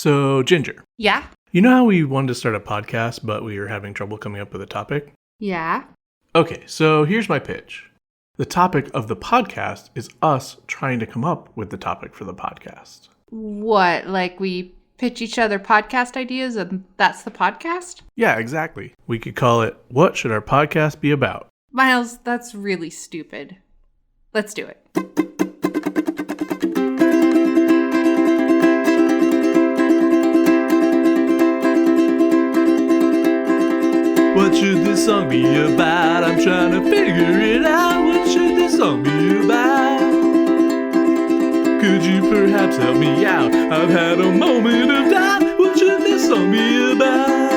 So, Ginger. Yeah? You know how we wanted to start a podcast, but we were having trouble coming up with a topic? Yeah. Okay, so here's my pitch. The topic of the podcast is us trying to come up with the topic for the podcast. What, like we pitch each other podcast ideas and that's the podcast? Yeah, exactly. We could call it, What Should Our Podcast Be About? Miles, that's really stupid. Let's do it. What should this song be about? I'm trying to figure it out. What should this song be about? Could you perhaps help me out? I've had a moment of doubt. What should this song be about?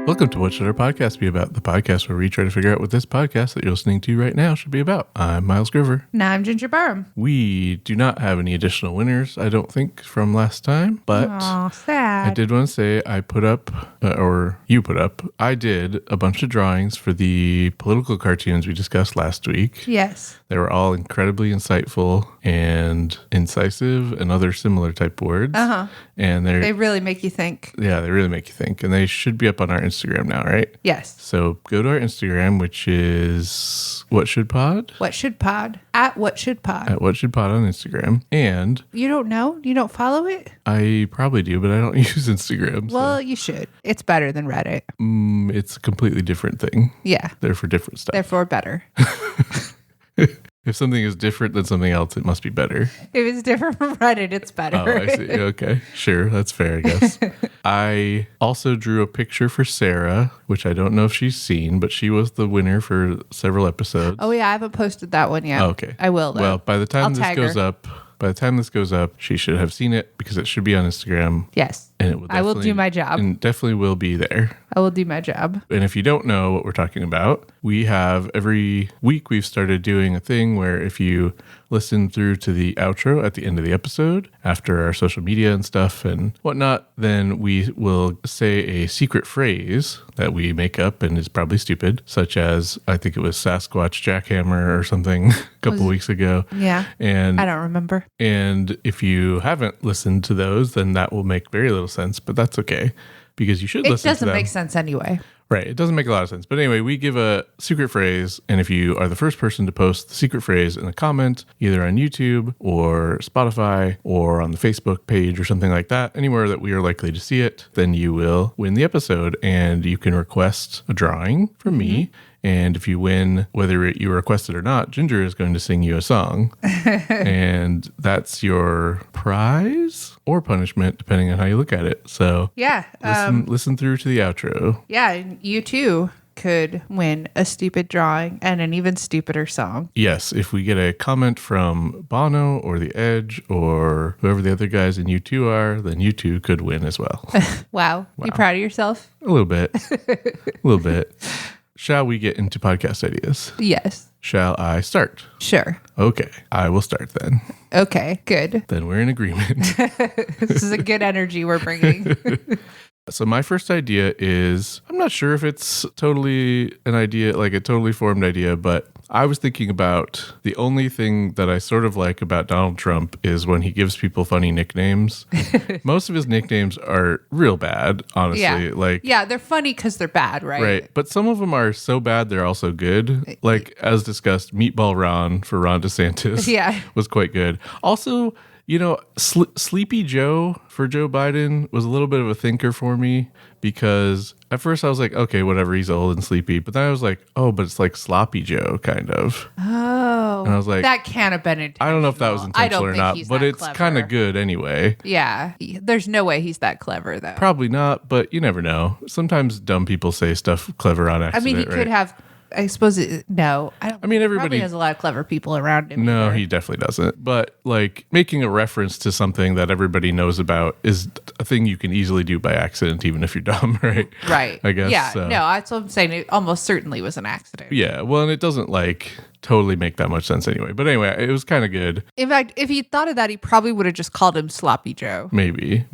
Welcome to What Should Our Podcast Be About? The podcast where we try to figure out what this podcast that you're listening to right now should be about. I'm Miles Grover. Now I'm Ginger Barham. We do not have any additional winners, I don't think, from last time, but Aw, sad. I did want to say I put up, or you put up, I did a bunch of drawings for the political cartoons we discussed last week. Yes. They were all incredibly insightful and incisive and other similar type words. Uh-huh. And They really make you think. yeah, they really make you think. And they should be up on our Instagram now, right? Yes. So go to our Instagram, which is What Should Pod? What should pod? At What Should Pod. At What Should Pod on Instagram. And You don't know? You don't follow it? I probably do, but I don't use Instagram. Well, you should. It's better than Reddit. It's a completely different thing. Yeah. They're for different stuff. Therefore, better. If something is different than something else, it must be better. If it's different from Reddit, it's better. Oh, I see. Okay. Sure. That's fair, I guess. I also drew a picture for Sarah, which I don't know if she's seen, but she was the winner for several episodes. Oh, yeah. I haven't posted that one yet. Oh, okay. I will, though. Well, by the time I'll this tag goes her. up, she should have seen it because it should be on Instagram. Yes. And it will I will do my job. And definitely will be there. I will do my job. And if you don't know what we're talking about, we have every week we've started doing a thing where if you listen through to the outro at the end of the episode, after our social media and stuff and whatnot, then we will say a secret phrase that we make up and is probably stupid, such as, I think it was Sasquatch Jackhammer or something a couple weeks ago. Yeah. And I don't remember. and if you haven't listened to those, then that will make very little sense, but that's okay because you should It listen to them. doesn't make sense anyway. Right. It doesn't make a lot of sense. But anyway, we give a secret phrase. And if you are the first person to post the secret phrase in a comment, either on YouTube or Spotify or on the Facebook page or something like that, anywhere that we are likely to see it, then you will win the episode. And you can request a drawing from me. And if you win, whether you request it or not, Ginger is going to sing you a song. And that's your prize or punishment, depending on how you look at it. So Yeah. listen through to the outro. Yeah. And you too could win a stupid drawing and an even stupider song. Yes, if we get a comment from Bono or The Edge or whoever the other guys in U2 are, then U2 could win as well. Wow. You proud of yourself? A little bit. A little bit. Shall we get into podcast ideas? Yes. Shall I start? Sure. Okay, I will start then. Okay. Good. Then we're in agreement. This is a good energy we're bringing. So my first idea is, I'm not sure if it's totally an idea, like a totally formed idea, but I was thinking about the only thing that I sort of like about Donald Trump is when he gives people funny nicknames. Most of his nicknames are real bad, honestly. Yeah. Yeah, they're funny because they're bad, right? Right. But some of them are so bad, they're also good. Like, as discussed, Meatball Ron for Ron DeSantis was quite good. Also, you know, Sleepy Joe for Joe Biden was a little bit of a thinker for me because at first I was like, okay, whatever, he's old and sleepy. But then I was like, oh, but it's like Sloppy Joe, kind of. Oh. And I was like, that can't have been intentional. I don't know if that was intentional or not, but it's kind of good anyway. Yeah. There's no way he's that clever, though. Probably not, but you never know. Sometimes dumb people say stuff clever on accident. I mean, he could have. I suppose no. I mean, everybody probably has a lot of clever people around him. No, he definitely doesn't. But like making a reference to something that everybody knows about is a thing you can easily do by accident, even if you're dumb, right? Right. I guess. Yeah. So. No, that's what I'm saying. It almost certainly was an accident. Yeah. Well, and it doesn't like totally make that much sense anyway. But anyway, it was kind of good. In fact, if he thought of that, he probably would have just called him Sloppy Joe. Maybe.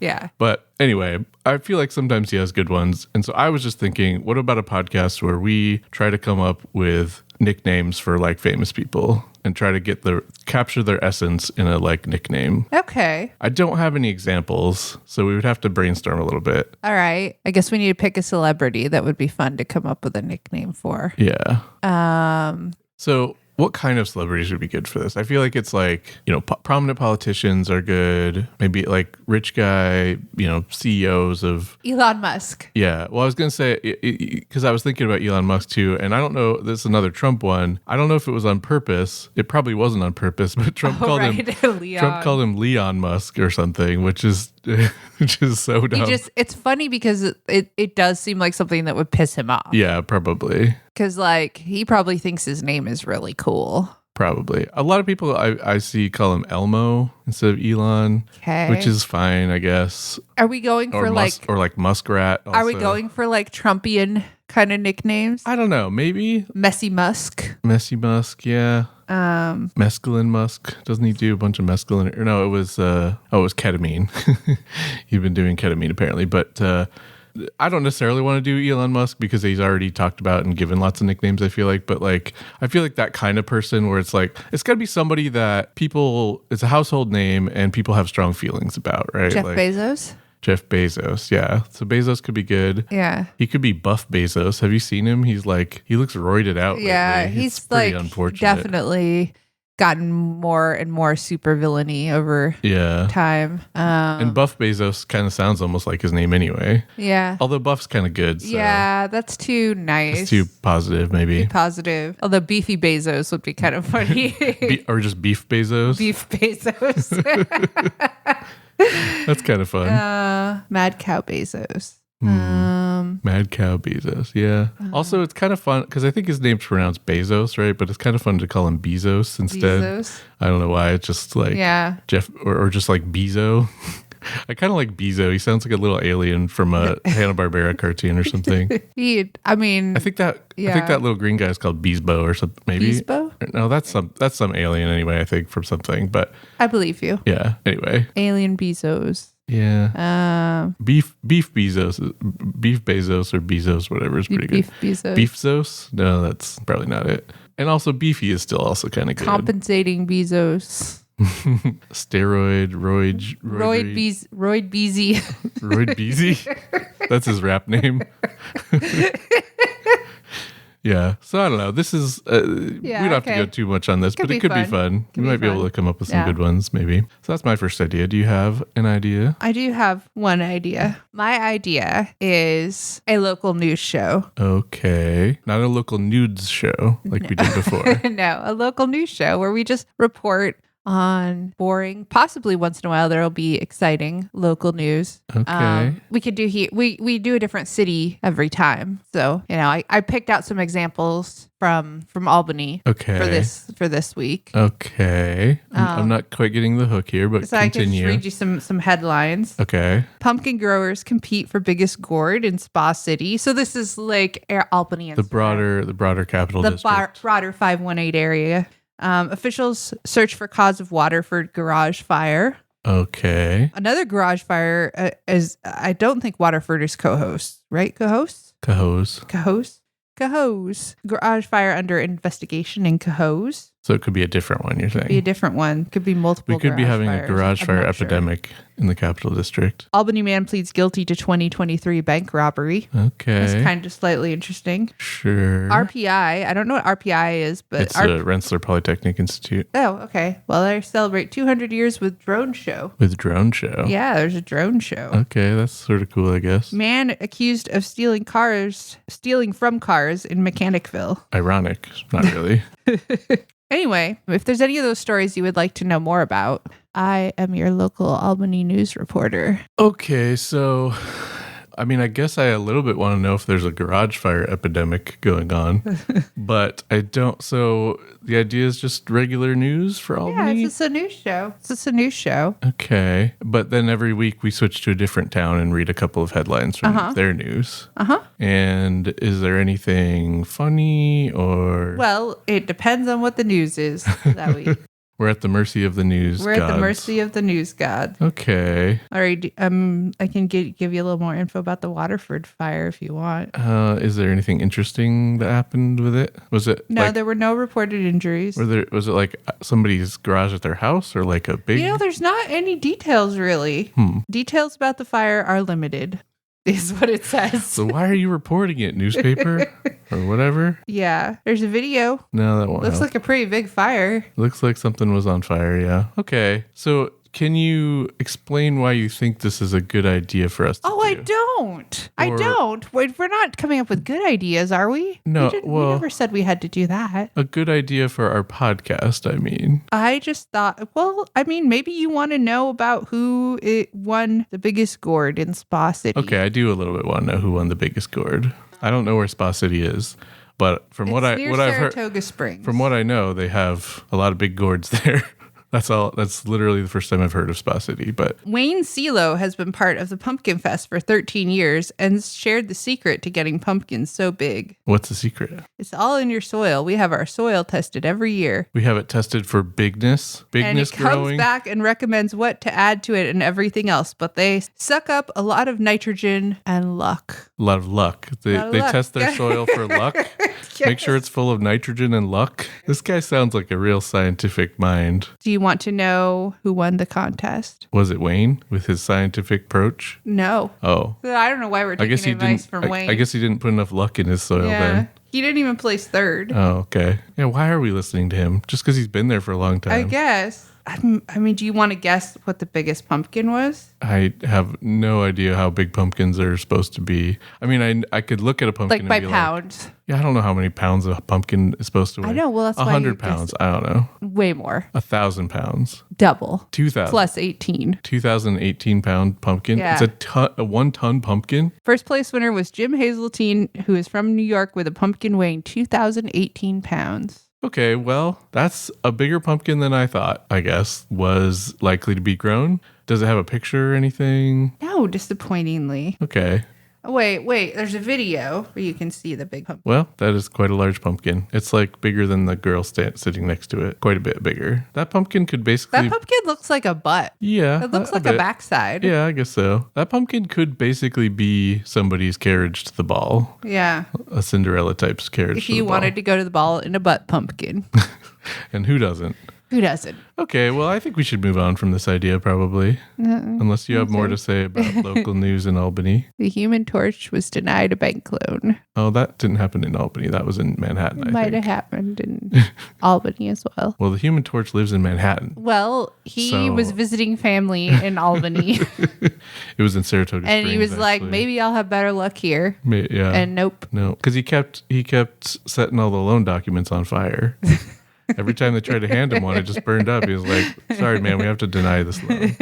Yeah. But Anyway, I feel like sometimes he has good ones. And so I was just thinking, what about a podcast where we try to come up with nicknames for like famous people and try to capture their essence in a like nickname? Okay. I don't have any examples, so we would have to brainstorm a little bit. All right. I guess we need to pick a celebrity that would be fun to come up with a nickname for. Yeah. So what kind of celebrities would be good for this? I feel like it's like, prominent politicians are good. Maybe like rich guy, CEOs of... Elon Musk. Yeah. Well, I was going to say, because I was thinking about Elon Musk too, and I don't know, this is another Trump one. I don't know if it was on purpose. It probably wasn't on purpose, but Trump called him Leon Musk or something, which is so dumb. It's funny because it does seem like something that would piss him off. Yeah, probably. Because like he probably thinks his name is really cool. Probably. A lot of people I see call him Elmo instead of Elon, which is fine, I guess. Are we going for like Muskrat? Also. Are we going for like Trumpian kind of nicknames? I don't know. Maybe Messy Musk, yeah. Mescaline Musk. Doesn't he do a bunch of mescaline? Or no, it was ketamine. You've been doing ketamine apparently, but I don't necessarily want to do Elon Musk because he's already talked about and given lots of nicknames, I feel like. But like, I feel like that kind of person where it's like, it's got to be somebody that it's a household name and people have strong feelings about, right? Jeff Bezos. Jeff Bezos, yeah. So Bezos could be good. Yeah. He could be Buff Bezos. Have you seen him? He looks roided out. Yeah, lately. he's pretty like unfortunate. Definitely gotten more and more super villainy over time. And Buff Bezos kind of sounds almost like his name anyway. Yeah. Although Buff's kind of good. So yeah, that's too nice. It's too positive, maybe. Too positive. Although Beefy Bezos would be kind of funny. Or just Beef Bezos. Beef Bezos. That's kind of fun. Mad Cow Bezos. Mad Cow Bezos, yeah. Also, it's kind of fun because I think his name's pronounced Bezos, right? But it's kind of fun to call him Bezos instead. Bezos. I don't know why. It's just like Jeff or just like Bezo. I kind of like Bezo. He sounds like a little alien from a Hanna-Barbera cartoon or something. I think that little green guy is called Beesbo or something. Maybe. Beesbo? No, that's some alien anyway. I think from something, but I believe you. Yeah. Anyway, alien Bezos. Yeah. Beef Bezos or Bezos, whatever is pretty good. Beef Bezos. Beefzos? No, that's probably not it. And also Beefy is still also kind of good. Compensating Bezos. Steroid, Royd Beezy. Royd Beezy? That's his rap name. Yeah. So I don't know. This is, we don't have to go too much on this, but it could be fun. We might be able to come up with some good ones, maybe. So that's my first idea. Do you have an idea? I do have one idea. My idea is a local news show. Okay. Not a local nudes show like we did before. No, a local news show where we just report on boring, possibly once in a while there'll be exciting local news. Okay. We could do we do a different city every time. So, I picked out some examples from Albany for this week. Okay. I'm not quite getting the hook here, but so continue. I can just read you some headlines. Okay. Pumpkin growers compete for biggest gourd in Spa City. So this is like Albany and the broader capital district. The broader 518 area. Officials search for cause of Waterford garage fire. Okay. Another garage fire is, I don't think Waterford is co-host, right? Co-host? Cohoes. Garage fire under investigation in Cohoes. So it could be a different one, you're saying? Be a different one. Could be multiple. We could be having fires. A garage fire epidemic in the Capital District. Albany man pleads guilty to 2023 bank robbery. Okay. That's kind of slightly interesting. Sure. RPI. I don't know what RPI is, but it's the Rensselaer Polytechnic Institute. Oh, okay. Well, they celebrate 200 years with drone show. Yeah, there's a drone show. Okay, that's sort of cool, I guess. Man accused of stealing from cars in Mechanicville. Ironic. Not really. Anyway, if there's any of those stories you would like to know more about, I am your local Albany news reporter. Okay, so I guess I a little bit want to know if there's a garage fire epidemic going on, but I don't. So the idea is just regular news for Albany? Yeah, it's just a news show. Okay, but then every week we switch to a different town and read a couple of headlines from their news. And is there anything funny or? Well, it depends on what the news is that week. We're at the mercy of the news We're gods. at the mercy of the news gods. Okay. All right. I can give you a little more info about the Waterford fire if you want. Is there anything interesting that happened with it? Was it No, there were no reported injuries. Was it like somebody's garage at their house or like a big... There's not any details really. Details about the fire are limited, is what it says. So why are you reporting it? Newspaper or whatever? Yeah. There's a video. No, that won't Looks help. like a pretty big fire. Looks like something was on fire, yeah. Okay. So can you explain why you think this is a good idea for us to do? I don't. I don't. Wait, we're not coming up with good ideas, are we? No, we never said we had to do that. A good idea for our podcast, I mean. I just thought, maybe you want to know about who won the biggest gourd in Spa City. Okay, I do a little bit want to know who won the biggest gourd. I don't know where Spa City is, but from what I've heard, Saratoga Springs. from what I know, they have a lot of big gourds there. That's all. That's literally the first time I've heard of Spa City. But Wayne Silo has been part of the Pumpkin Fest for 13 years and shared the secret to getting pumpkins so big. What's the secret? It's all in your soil. We have our soil tested every year. We have it tested for bigness and it growing. Comes back and recommends what to add to it and everything else. But they suck up a lot of nitrogen and luck. A lot of luck. They test their soil for luck. Yes. Make sure it's full of nitrogen and luck. This guy sounds like a real scientific mind. Do you want to know who won the contest? Was it Wayne with his scientific approach? No. Oh. I don't know why we're taking advice from Wayne. I guess he didn't put enough luck in his soil then. He didn't even place third. Oh, okay. Yeah, why are we listening to him? Just because he's been there for a long time. I guess. Do you want to guess what the biggest pumpkin was? I have no idea how big pumpkins are supposed to be. I mean, I could look at a pumpkin by pounds. I don't know how many pounds a pumpkin is supposed to weigh. I know. Well, that's 100 pounds. I don't know. Way more. 1,000 pounds. Double. 2,000. Plus 18. 2,018 pound pumpkin. Yeah. It's a 1 ton pumpkin. First place winner was Jim Hazeltine, who is from New York, with a pumpkin weighing 2,018 pounds. Okay, well, that's a bigger pumpkin than I thought, I guess, was likely to be grown. Does it have a picture or anything? No, disappointingly. Okay. Wait, there's a video where you can see the big pumpkin. Well, that is quite a large pumpkin. It's like bigger than the girl sitting next to it. Quite a bit bigger. That pumpkin could basically... That pumpkin looks like a butt. Yeah. It looks like a backside. Yeah, I guess so. That pumpkin could basically be somebody's carriage to the ball. Yeah. A Cinderella type's carriage if to the you ball. wanted to go to the ball in a butt pumpkin. And who doesn't? Who doesn't? Okay, well, I think we should move on from this idea probably. Unless you have more to say about local news in Albany. The Human Torch was denied a bank loan. Oh, that didn't happen in Albany. That was in Manhattan, It might have happened in Albany as well. Well, the Human Torch lives in Manhattan. Well, he was visiting family in Albany. It was in Saratoga Springs. And he was like, maybe I'll have better luck here. Yeah. And nope. No, because he kept setting all the loan documents on fire. Every time they tried to hand him one, it just burned up. He was like, sorry, man, we have to deny this loan.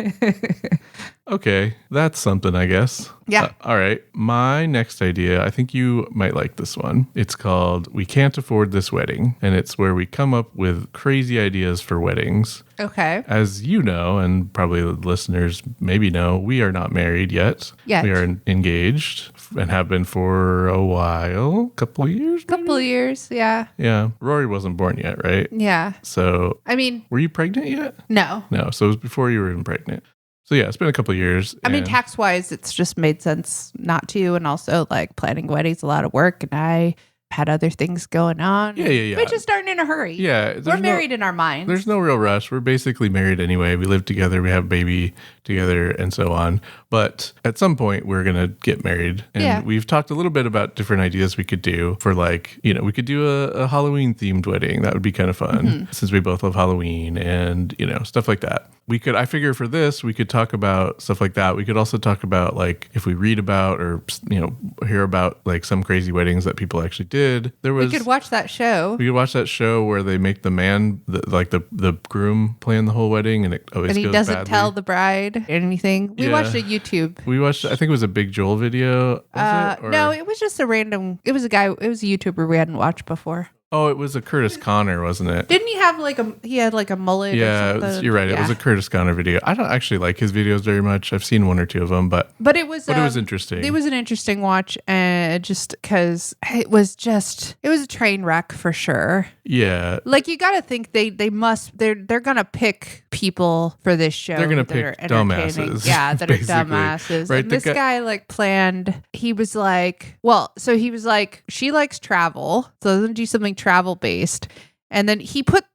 Okay, that's something, I guess. Yeah. All right. My next idea, I think you might like this one. It's called We Can't Afford This Wedding. And it's where we come up with crazy ideas for weddings. Okay. As you know, and probably the listeners maybe know, we are not married yet. Yet. We are engaged and have been for a while. Couple of years? Couple of years, yeah. Yeah. Rory wasn't born yet, right? Yeah. So, I mean, were you pregnant yet? No. No. So it was before you were even pregnant. So yeah, it's been a couple of years. I mean, tax-wise, it's just made sense not to. And also, like, planning weddings, a lot of work. And I had other things going on. Yeah. We just aren't in a hurry. Yeah. We're married in our minds. There's no real rush. We're basically married anyway. We live together. We have a baby together and so on. But at some point, we're going to get married. And we've talked a little bit about different ideas we could do for, like, we could do a Halloween themed wedding. That would be kind of fun since we both love Halloween and, stuff like that. I figure for this, we could talk about stuff like that. We could also talk about, like, if we read about or, hear about, like, some crazy weddings that people actually did. We could watch that show. We could watch that show where they make the man, the groom plan the whole wedding and it always goes badly. And he doesn't tell the bride anything. We watched a YouTube. We watched, I think it was a Big Joel video. No, it was just it was a YouTuber we hadn't watched before. Oh, it was a Curtis Connor, wasn't it? Didn't he have like a mullet? Yeah, or something? you're right. It was a Curtis Connor video. I don't actually like his videos very much. I've seen one or two of them, but it was interesting. It was an interesting watch, and just because it was a train wreck for sure. Yeah. Like, you got to think they're going to pick people for this show. They're going to pick dumbasses. Yeah, that are dumbasses. Right, and this guy like planned, he was like, she likes travel, so doesn't do something travel based. And then he put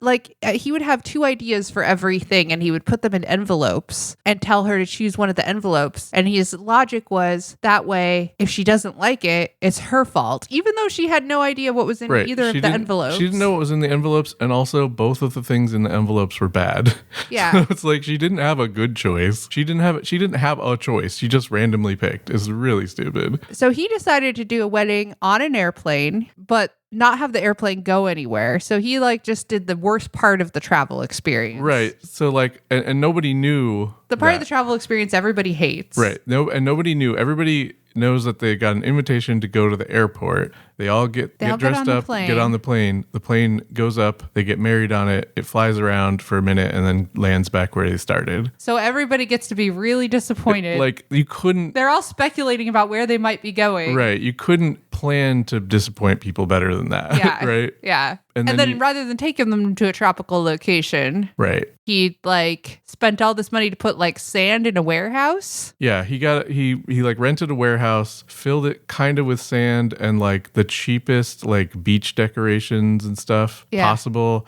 he would have 2 ideas for everything, and he would put them in envelopes and tell her to choose one of the envelopes. And his logic was that way, if she doesn't like it, it's her fault, even though she had no idea what was in either of the envelopes. She didn't know what was in the envelopes, and also both of the things in the envelopes were bad. Yeah, so it's like she didn't have a good choice. She didn't have a choice. She just randomly picked. It's really stupid. So he decided to do a wedding on an airplane, but not have the airplane go anywhere. So he just did the worst part of the travel experience. Right. So and nobody knew the part of the travel experience everybody hates. Right. Nobody knew. Everybody knows that they got an invitation to go to the airport. They all get dressed up, get on the plane. The plane goes up. They get married on it. It flies around for a minute and then lands back where they started. So everybody gets to be really disappointed. You couldn't. They're all speculating about where they might be going. Right. You couldn't plan to disappoint people better than that. Yeah. Right. Yeah. And then rather than taking them to a tropical location, right, he spent all this money to put sand in a warehouse. Yeah, he rented a warehouse, filled it kind of with sand and the cheapest beach decorations and stuff possible,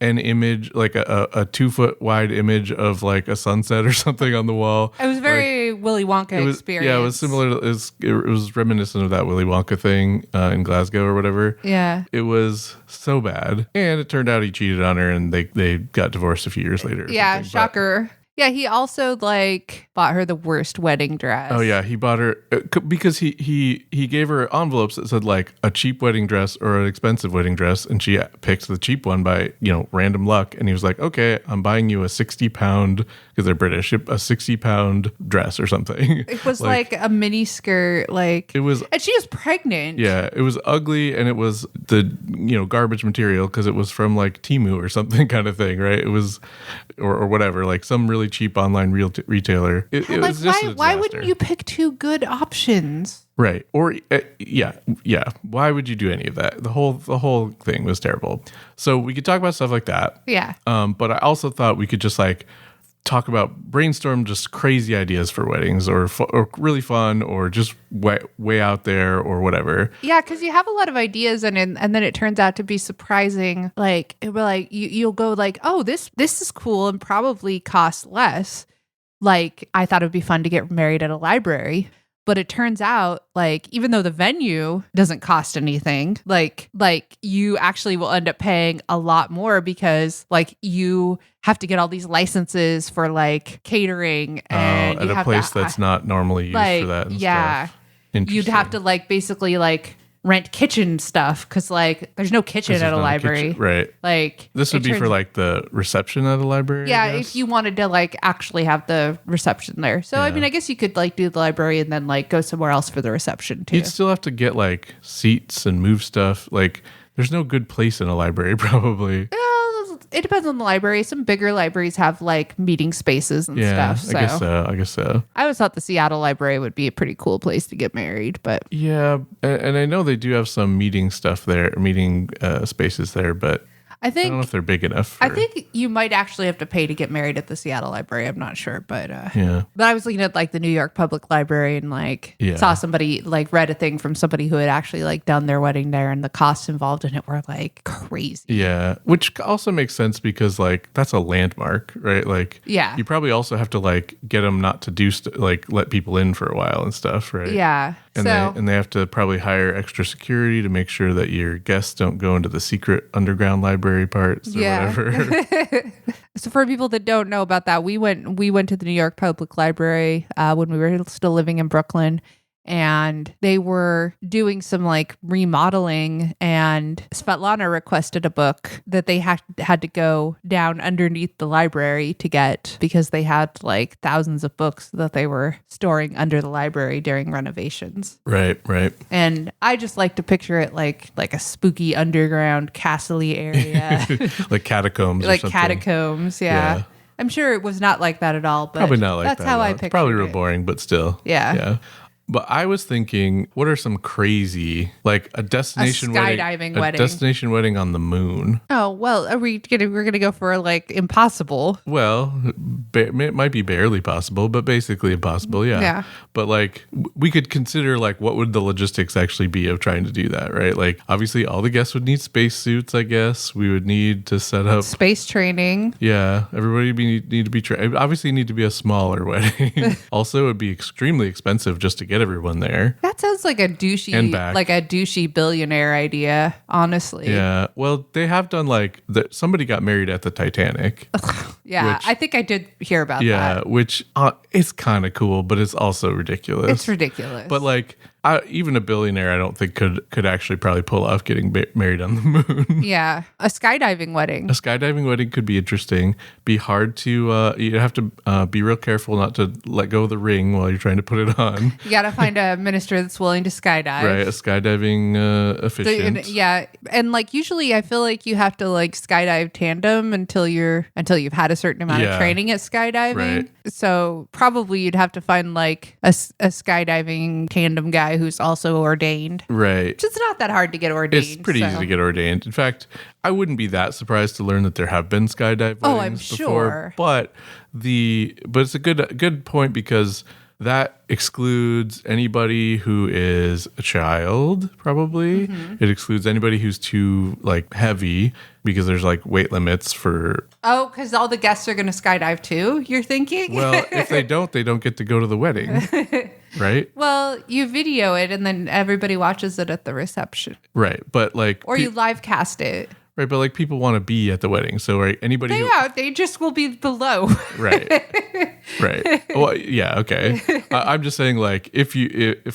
an image, a 2-foot wide image of a sunset or something on the wall. It was very Willy Wonka experience. Yeah, it was similar. It was reminiscent of that Willy Wonka thing in Glasgow or whatever. Yeah, it was so bad, and it turned out he cheated on her, and they got divorced a few years later. Yeah, shocker. Yeah, he also bought her the worst wedding dress. Oh yeah, he bought her because he gave her envelopes that said a cheap wedding dress or an expensive wedding dress, and she picked the cheap one by random luck. And he was like, "Okay, I'm buying you a 60-pound, because they're British, a 60-pound dress or something." It was a mini skirt, it was, and she was pregnant. Yeah, it was ugly, and it was the garbage material because it was from Temu or something kind of thing, right? It was or whatever, some really cheap online retailer. It was just why wouldn't you pick 2 good options? Right. Or yeah. Why would you do any of that? The whole thing was terrible. So we could talk about stuff like that. Yeah. But I also thought we could just brainstorm just crazy ideas for weddings or really fun or just way out there or whatever. Yeah, because you have a lot of ideas and then it turns out to be surprising. You'll go oh, this is cool and probably costs less. I thought it would be fun to get married at a library. But it turns out, even though the venue doesn't cost anything, you actually will end up paying a lot more because, you have to get all these licenses for, catering. And at a place that's not normally used for that and stuff. You'd have to, basically, rent kitchen stuff because there's no kitchen at a library, right? This would be for the reception at a library. Yeah, if you wanted to actually have the reception there. So I mean, I guess you could do the library and then go somewhere else for the reception too. You'd still have to get seats and move stuff. There's no good place in a library probably. It depends on the library. Some bigger libraries have meeting spaces and stuff. So. I guess so. I always thought the Seattle Library would be a pretty cool place to get married, but yeah, and I know they do have some meeting stuff there, meeting spaces there, but I don't know if they're big enough. I think you might actually have to pay to get married at the Seattle Library. I'm not sure, but yeah. But I was looking at the New York Public Library and saw somebody read a thing from somebody who had actually done their wedding there, and the costs involved in it were crazy. Yeah, which also makes sense because that's a landmark, right? Yeah, you probably also have to get them not to do let people in for a while and stuff, right? Yeah. And they have to probably hire extra security to make sure that your guests don't go into the secret underground library parts or whatever. So for people that don't know about that, we went to the New York Public Library when we were still living in Brooklyn. And they were doing some remodeling, and Svetlana requested a book that they had to go down underneath the library to get because they had thousands of books that they were storing under the library during renovations. Right. And I just like to picture it like a spooky underground castle-y area. Like catacombs or something. Catacombs, yeah. I'm sure it was not like that at all, but probably not like that's that. How I picture it. It's probably real boring, but still. Yeah. But I was thinking, what are some crazy, like a destination skydiving wedding. destination wedding on the moon? Oh, well, we're gonna go for like impossible. Well, it might be barely possible, but basically impossible. Yeah. Yeah. But like, we could consider like, what would the logistics actually be of trying to do that, right? Like, obviously, all the guests would need spacesuits. I guess we would need to set up Space training. Yeah, everybody need to be trained. Obviously, need to be a smaller wedding. Also, it'd be extremely expensive just to get everyone there. That sounds like a And back. douchey billionaire idea, honestly. Yeah, well, they have done like somebody got married at the Titanic. Yeah, Which- I think I did hear about Yeah, that. which is kind of cool, but it's also ridiculous. It's ridiculous. But like, even a billionaire, I don't think could actually probably pull off getting married on the moon. yeah, a skydiving wedding. A skydiving wedding could be interesting. Be hard to you have to be real careful not to let go of the ring while you're trying to put it on. You got to find a minister that's willing to skydive. Right, a skydiving efficient. Yeah, and like usually I feel like you have to like skydive tandem until you've had a certain amount of Yeah. training at skydiving. Right. So probably you'd have to find like a skydiving tandem guy who's also ordained. Right. Which is not that hard to get ordained. It's pretty so. easy to get ordained. In fact, I wouldn't be that surprised to learn that there have been skydive Oh, weddings I'm before. sure. But it's a good point because that excludes anybody who is a child, probably. Mm-hmm. It excludes anybody who's too like heavy because there's like weight limits for. Oh, because all the guests are going to skydive too, you're thinking? Well, if they don't get to go to the wedding, right? Well, you video it and then everybody watches it at the reception. Right, but like, Or you live cast it. right, but like people want to be at the wedding, so right, anybody who. Yeah, they just will be below. Right. Right. Well, yeah. Okay. I'm just saying, like, if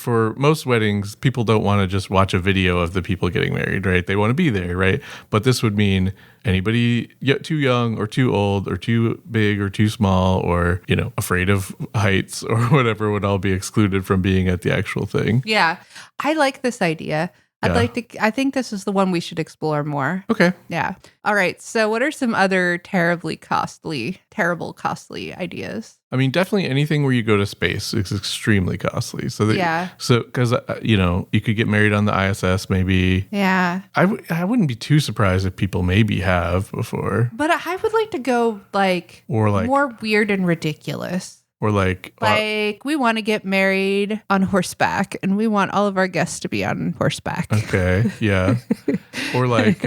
for most weddings, people don't want to just watch a video of the people getting married, right? They want to be there, right? But this would mean anybody too young or too old or too big or too small or, afraid of heights or whatever would all be excluded from being at the actual thing. Yeah. I like this idea. Yeah. I think this is the one we should explore more. Okay. Yeah. All right. So what are some other terrible costly ideas? I mean, definitely anything where you go to space is extremely costly. So Yeah. So because you could get married on the ISS, maybe. Yeah. I wouldn't be too surprised if people maybe have before, But I would like to go like or like more weird and ridiculous. or like Like we want to get married on horseback and we want all of our guests to be on horseback. okay, yeah, or like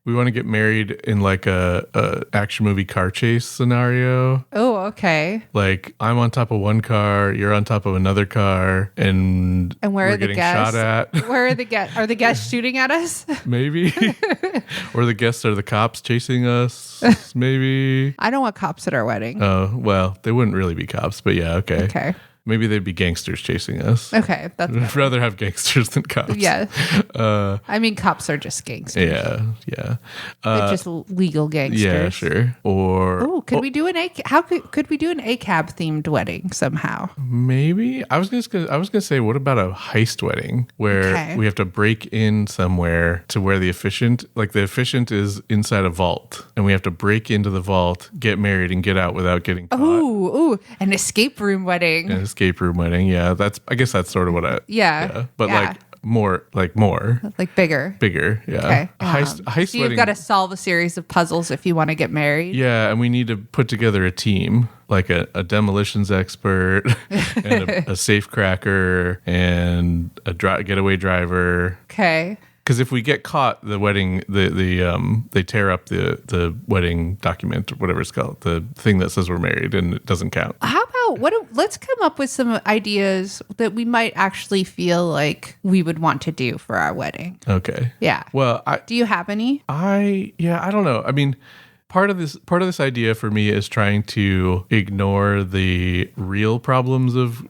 we want to get married in like a action movie car chase scenario. Oh, okay. Like I'm on top of one car, you're on top of another car, and And where we're are the getting guests? shot at. Where are the guests? Are the guests shooting at us? Maybe, or the guests are the cops chasing us. Maybe. I don't want cops at our wedding. Oh well, they wouldn't really be cops, but yeah, okay. Okay. Maybe they'd be gangsters chasing us. Okay. That's I'd rather have gangsters than cops. yeah. I mean, cops are just gangsters. Yeah. They're just legal gangsters. Yeah, sure. Or Oh, could we do how could we do an ACAB themed wedding somehow? maybe I was gonna say, what about a heist wedding where Okay. we have to break in somewhere to where the efficient is inside a vault, and we have to break into the vault, get married, and get out without getting caught. Ooh, an escape room wedding. An escape room wedding. Yeah, I guess that's sort of what I. Yeah. But Yeah. more. Like bigger. Bigger. Yeah. Okay. A heist So wedding. you've got to solve a series of puzzles if you want to get married. Yeah, and we need to put together a team, like a demolitions expert, and a safe cracker, and a getaway driver. Okay. Because if we get caught, the wedding, they tear up the wedding document or whatever it's called, the thing that says we're married, and it doesn't count. How about let's come up with some ideas that we might actually feel like we would want to do for our wedding. Okay. Yeah. Well, Do you have any? I don't know. I mean, part of this idea for me is trying to ignore the real problems of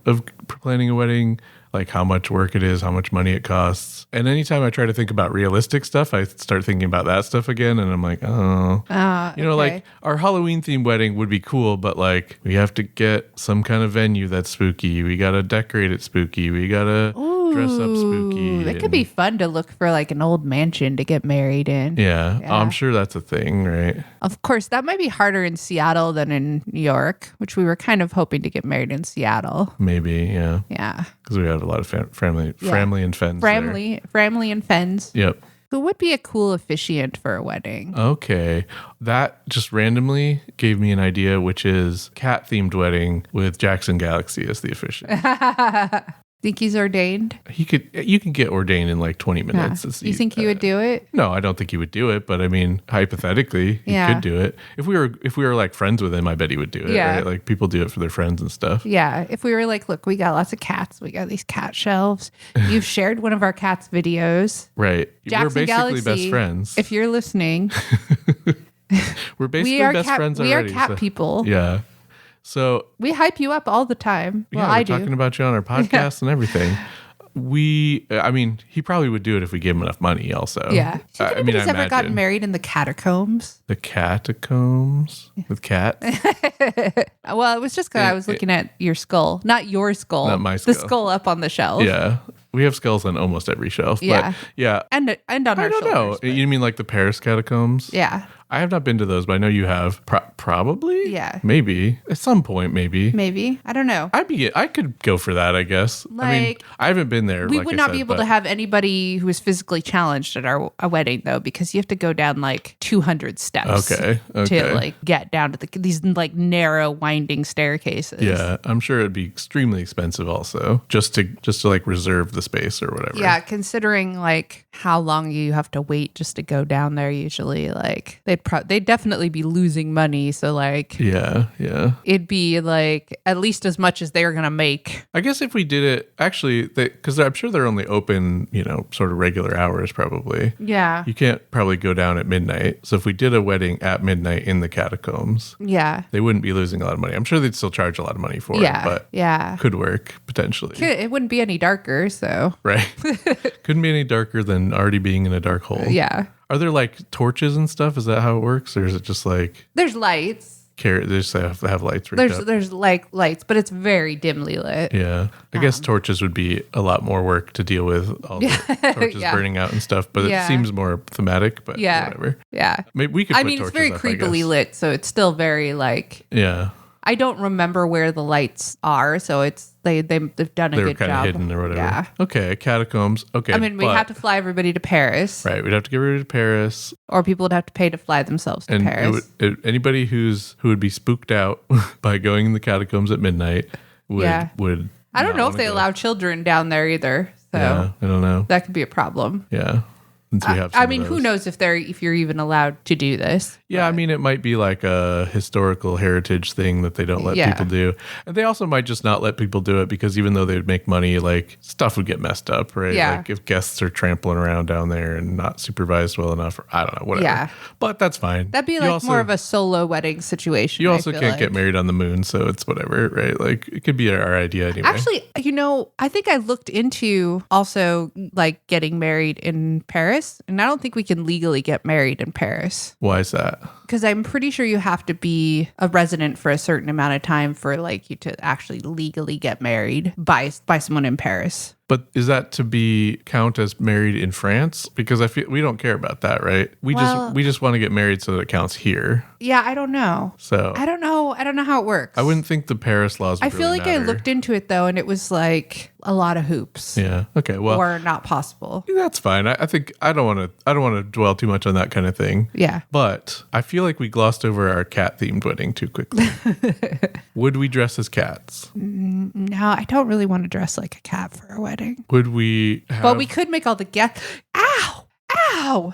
planning a wedding, like how much work it is, how much money it costs. And anytime I try to think about realistic stuff, I start thinking about that stuff again, and I'm like, oh, like our Halloween themed wedding would be cool, but like we have to get some kind of venue that's spooky. We gotta decorate it spooky. We gotta dress up spooky. It could be fun to look for like an old mansion to get married in. Yeah, I'm sure that's a thing, right? Of course, that might be harder in Seattle than in New York, which we were kind of hoping to get married in Seattle. Maybe, yeah. Yeah. Because we had a lot of family and friends Family and friends. Yep. Who would be a cool officiant for a wedding? Okay. That just randomly gave me an idea, which is cat-themed wedding with Jackson Galaxy as the officiant. Think he's ordained? You can get ordained in like 20 minutes. Yeah. You think he would do it? No, I don't think he would do it, but I mean, hypothetically, he could do it. If we were like friends with him, I bet he would do it. Yeah. Right? Like people do it for their friends and stuff. Yeah. If we were like, look, we got lots of cats. We got these cat shelves. You've shared one of our cats' videos. Right. Jackson we're basically Galaxy, best friends. If you're listening, we're basically best friends already. We are cat people. Yeah. So we hype you up all the time. Well, we're I do. talking about you on our podcast and everything. I mean, he probably would do it if we gave him enough money also. Yeah. Do you think anybody's ever imagine. gotten married in the catacombs? The catacombs with cats? Well, it was just because I was looking at your skull. Not your skull. Not my skull. The skull up on the shelf. Yeah. We have skulls on almost every shelf. Yeah. But yeah. And on our I don't know. shoulders. You mean like the Paris catacombs? Yeah. I have not been to those, but I know you have. Probably? Yeah. Maybe. At some point, maybe. Maybe. I don't know. I could go for that, I guess. I mean, Like, I haven't been there. We like would I not said, be able but- to have anybody who is physically challenged at our wedding, though, because you have to go down like 200 steps. Okay. To like get down to these like narrow, winding staircases. Yeah, I'm sure it'd be extremely expensive also, just to like reserve the space or whatever. Yeah, considering like how long you have to wait just to go down there, usually like they'd definitely be losing money. So like Yeah. it'd be like at least as much as they're gonna make. I guess if we did it, actually, because I'm sure they're only open, sort of regular hours probably. Yeah. You can't probably go down at midnight. So if we did a wedding at midnight in the catacombs, Yeah. they wouldn't be losing a lot of money. I'm sure they'd still charge a lot of money for Yeah. it, but Yeah. could work potentially. It wouldn't be any darker, so Right. Couldn't be any darker than already being in a dark hole. yeah. Are there like torches and stuff? Is that how it works? Or is it just like There's lights. they just have to have lights rigged up? There's like lights, but it's very dimly lit. Yeah. I guess torches would be a lot more work to deal with all the torches Yeah. burning out and stuff, but Yeah. it seems more thematic, but Yeah. whatever. Yeah. Maybe we could I put mean, it's torches very up, I creepily guess. lit, so it's still very like Yeah. I don't remember where the lights are, so it's they've done a They were good kind of job. hidden or whatever. Yeah. Okay. Catacombs. Okay. I mean, we'd have to fly everybody to Paris, Right. We'd have to get rid of Paris. or people would have to pay to fly themselves to And Paris. anybody who would be spooked out by going in the catacombs at midnight would. Yeah. I don't not know if wanna they go. allow children down there either, so Yeah. I don't know. that could be a problem. Yeah. Since we have some I of mean, who those. knows if you're even allowed to do this? Yeah, I mean, it might be like a historical heritage thing that they don't let Yeah. people do. And they also might just not let people do it because even though they would make money, like stuff would get messed up, right? Yeah. Like if guests are trampling around down there and not supervised well enough, or I don't know, whatever. Yeah. But that's fine. That'd be You like also- more of a solo wedding situation. You I also feel can't like. get married on the moon, so it's whatever, right? Like it could be our idea anyway. Actually, I think I looked into also like getting married in Paris, and I don't think we can legally get married in Paris Why is that? because I'm pretty sure you have to be a resident for a certain amount of time for like you to actually legally get married by someone in Paris. But is that to be count as married in France? Because I feel we don't care about that, right? We just want to get married so that it counts here. Yeah, I don't know. So I don't know how it works. I wouldn't think the Paris laws would I feel really like I matter. looked into it though, and it was like a lot of hoops. Yeah. Okay. Well, Or not possible. that's fine. I think I don't want to dwell too much on that kind of thing. Yeah. But I feel like we glossed over our cat themed wedding too quickly. Would we dress as cats? No, I don't really want to dress like a cat for a wedding. Would we have, But we could make all the guests. Ow! Ow!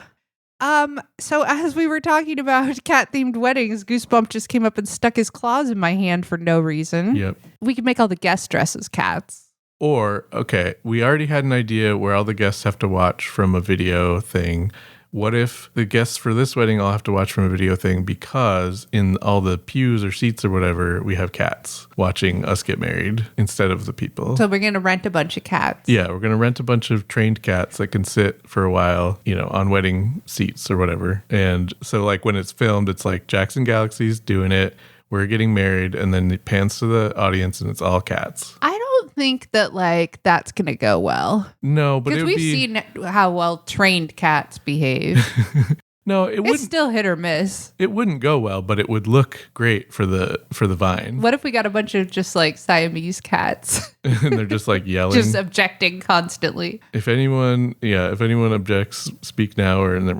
So as we were talking about cat themed weddings, Goosebump just came up and stuck his claws in my hand for no reason. Yep. We could make all the guests dress as cats. Or, okay, we already had an idea where all the guests have to watch from a video thing. What if the guests for this wedding all have to watch from a video thing because in all the pews or seats or whatever, we have cats watching us get married instead of the people? So we're going to rent a bunch of cats. Yeah, we're going to rent a bunch of trained cats that can sit for a while, on wedding seats or whatever. And so like when it's filmed, it's like Jackson Galaxy's doing it. We're getting married, and then it pans to the audience and it's all cats. I don't think that like that's gonna go well. No, but it Because would we've be seen how well trained cats behave. no. It It's wouldn't. still hit or miss. It wouldn't go well, but it would look great for the vine. What if we got a bunch of just like Siamese cats And they're just like yelling. just objecting constantly? If anyone objects, speak now or in the.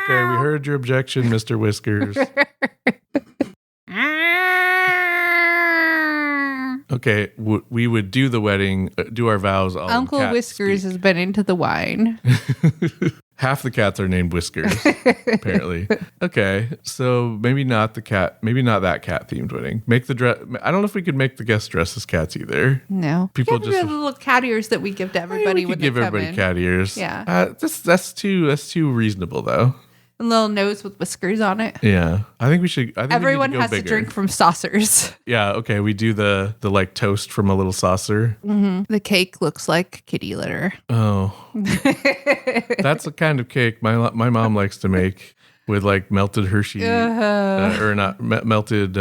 Okay, we heard your objection, Mr. Whiskers. Okay, we would do the wedding, do our vows. All in Uncle cat Whiskers speak. has been into the wine. Half the cats are named Whiskers, apparently. Okay, so maybe not that cat themed wedding. Make the dress. I don't know if we could make the guests dress as cats either. No. People Give just- the little cat ears that we give to everybody we when could they give come everybody in. cat ears. Yeah. That's too reasonable though. A little nose with whiskers on it. Yeah, I think we should. I think Everyone we need to has go to bigger. drink from saucers. Yeah. Okay. We do the like toast from a little saucer. The cake looks like kitty litter. Oh, that's the kind of cake my mom likes to make with like melted Hershey or not melted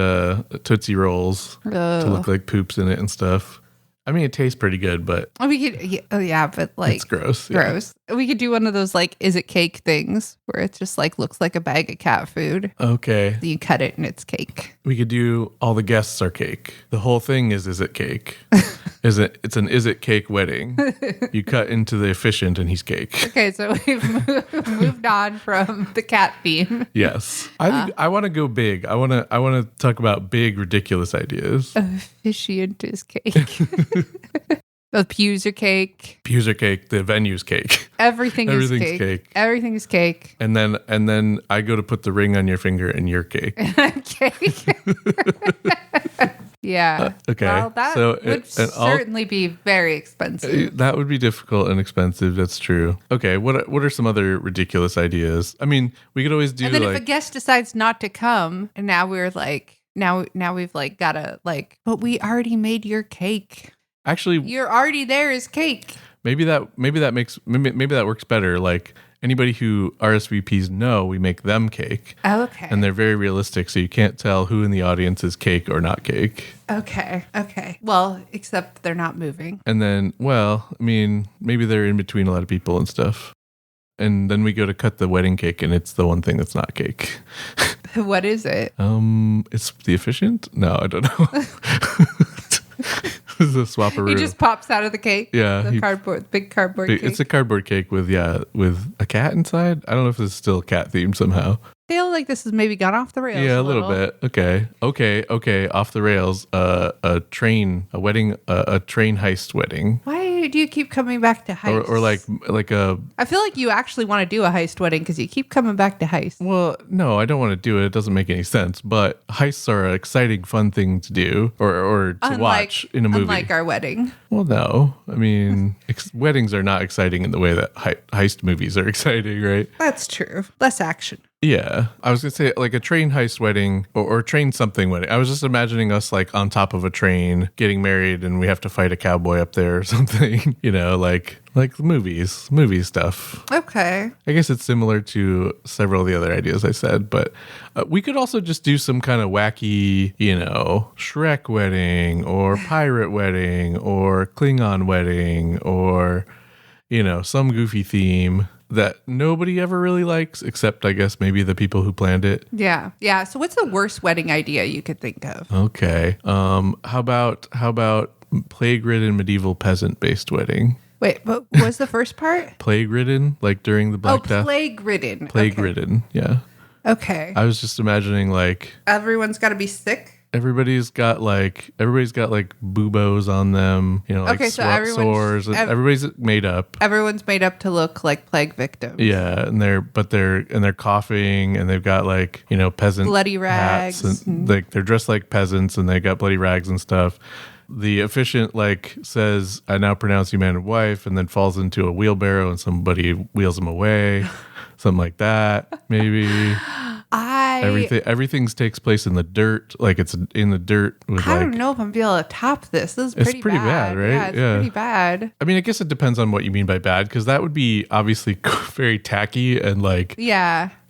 Tootsie Rolls to look like poops in it and stuff. I mean, it tastes pretty good, but We could, but like it's gross. Yeah. gross. We could do one of those like, is it cake things where it just like looks like a bag of cat food. Okay. You cut it and it's cake. We could do all the guests are cake. The whole thing is it cake? It's an is it cake wedding. You cut into the efficient and he's cake. Okay, so we've moved on from the cat theme. Yes. I think I want to go big. I want to talk about big ridiculous ideas. Officiant is cake. The pews are cake. Pews are cake, the venue's cake. Everything's Everything's cake. cake. Everything is cake. And then I go to put the ring on your finger and you're cake. Cake. Yeah. Okay. Well, that So would certainly be very expensive. That would be difficult and expensive. That's true. Okay. What are some other ridiculous ideas? I mean, we could always do And then like if a guest decides not to come, and now we're like, now we've like gotta like, but we already made your cake. actually You're already there as cake. maybe that works better. Like anybody who RSVPs know, we make them cake. Okay. And they're very realistic, so you can't tell who in the audience is cake or not cake. Okay. Well, except they're not moving. And then, well, I mean, maybe they're in between a lot of people and stuff. And then we go to cut the wedding cake, and it's the one thing that's not cake. What is it? It's the efficient? No, I don't know. It's a swapperoo. He just pops out of the cake. Yeah, The big cardboard cake. It's a cardboard cake with a cat inside. I don't know if it's still cat themed somehow. I feel like this has maybe gone off the rails. Yeah, a little bit. Okay. Off the rails. A train heist wedding. Why do you keep coming back to heist? Or like a. I feel like you actually want to do a heist wedding because you keep coming back to heist. Well, no, I don't want to do it. It doesn't make any sense. But heists are an exciting, fun thing to do or to watch in a movie. Unlike our wedding. Well, no. I mean, weddings are not exciting in the way that heist movies are exciting, right? That's true. Less action. Yeah. I was going to say like a train heist wedding or train something wedding. I was just imagining us like on top of a train getting married and we have to fight a cowboy up there or something, like movie stuff. Okay. I guess it's similar to several of the other ideas I said, but we could also just do some kind of wacky, Shrek wedding or pirate wedding or Klingon wedding or, some goofy theme that nobody ever really likes, except I guess maybe the people who planned it. Yeah. Yeah. So what's the worst wedding idea you could think of? Okay. How about plague-ridden medieval peasant-based wedding? Wait, what was the first part? Plague-ridden, like during the Black Death? Plague-ridden. Plague-ridden, yeah. Okay. I was just imagining like Everyone's got to be sick. everybody's got like buboes on them, like Okay, so sores. Everybody's made up. Everyone's made up to look like plague victims. Yeah, and they're coughing, and they've got like peasant Bloody hats rags. and like they're dressed like peasants, and they got bloody rags and stuff. The officiant like says, "I now pronounce you man and wife," and then falls into a wheelbarrow, and somebody wheels him away. something like that. Maybe everything takes place in the dirt, like it's in the dirt with I don't know if I'm be able to top this. This is pretty bad, right? Yeah, it's pretty bad. I mean, I guess it depends on what you mean by bad, because that would be obviously very tacky and like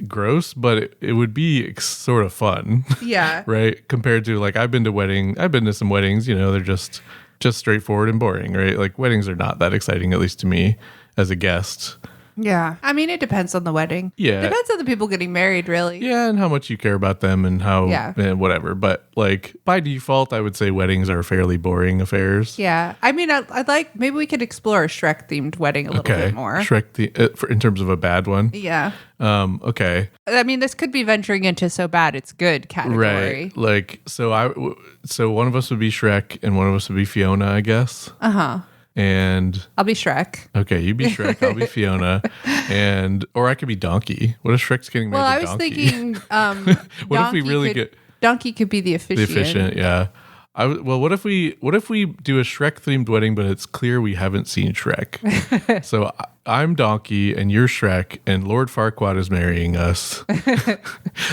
gross, but it would be sort of fun. Yeah. Right? Compared to like I've been to some weddings, they're just straightforward and boring, right? Like weddings are not that exciting, at least to me as a guest. Yeah. I mean, it depends on the wedding. Yeah. Depends on the people getting married, really. Yeah, and how much you care about them and how and whatever. But like by default, I would say weddings are fairly boring affairs. Yeah. I mean, I'd like, maybe we could explore a Shrek themed wedding a little bit more. Shrek in terms of a bad one. Yeah. Okay. I mean, this could be venturing into so bad it's good category. Right. Like so one of us would be Shrek and one of us would be Fiona, I guess. Uh-huh. And I'll be Shrek. Okay, you be Shrek, I'll be Fiona, or I could be Donkey. What if Shrek's getting married to Donkey? Well, I was thinking, what if we really get Donkey could be the officiant. The officiant, yeah. What if we do a Shrek themed wedding, but it's clear we haven't seen Shrek? So I'm Donkey and you're Shrek, and Lord Farquaad is marrying us.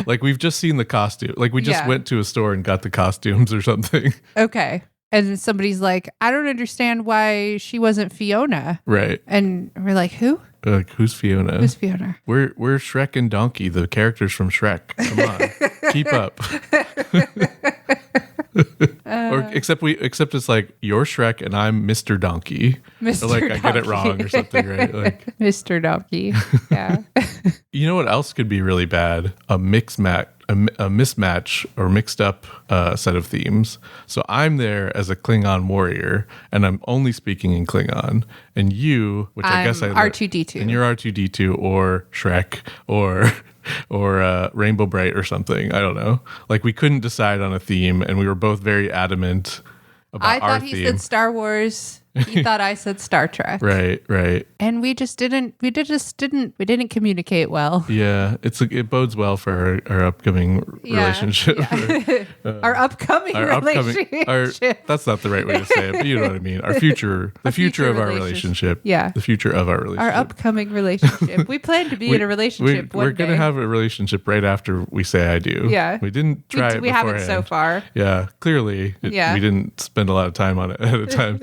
Like we've just seen the costume. Like we just went to a store and got the costumes or something. Okay. And then somebody's like, I don't understand why she wasn't Fiona. Right. And we're like, who? Like, who's Fiona? Who's Fiona? We're Shrek and Donkey, the characters from Shrek. Come on. Keep up. Or except it's like you're Shrek and I'm Mr. Donkey. Mr. Or like Donkey. I get it wrong or something, right? Like Mr. Donkey. Yeah. You know what else could be really bad? A mismatch or mixed up set of themes. So I'm there as a Klingon warrior, and I'm only speaking in Klingon, and you, which I guess R2D2, and you're R2D2 or Shrek or Rainbow Bright or something. I don't know. Like we couldn't decide on a theme, and we were both very adamant about our theme. I thought he said Star Wars. He thought I said Star Trek. Right. And we didn't communicate well. Yeah, it bodes well for our upcoming relationship. Yeah. Our upcoming relationship. That's not the right way to say it, but you know what I mean. The future of our relationship. Yeah. The future of our relationship. Our upcoming relationship. We plan to be in a relationship one day. We're going to have a relationship right after we say I do. Yeah. We didn't try it beforehand. We haven't so far. Yeah, clearly. We didn't spend a lot of time on it ahead of time.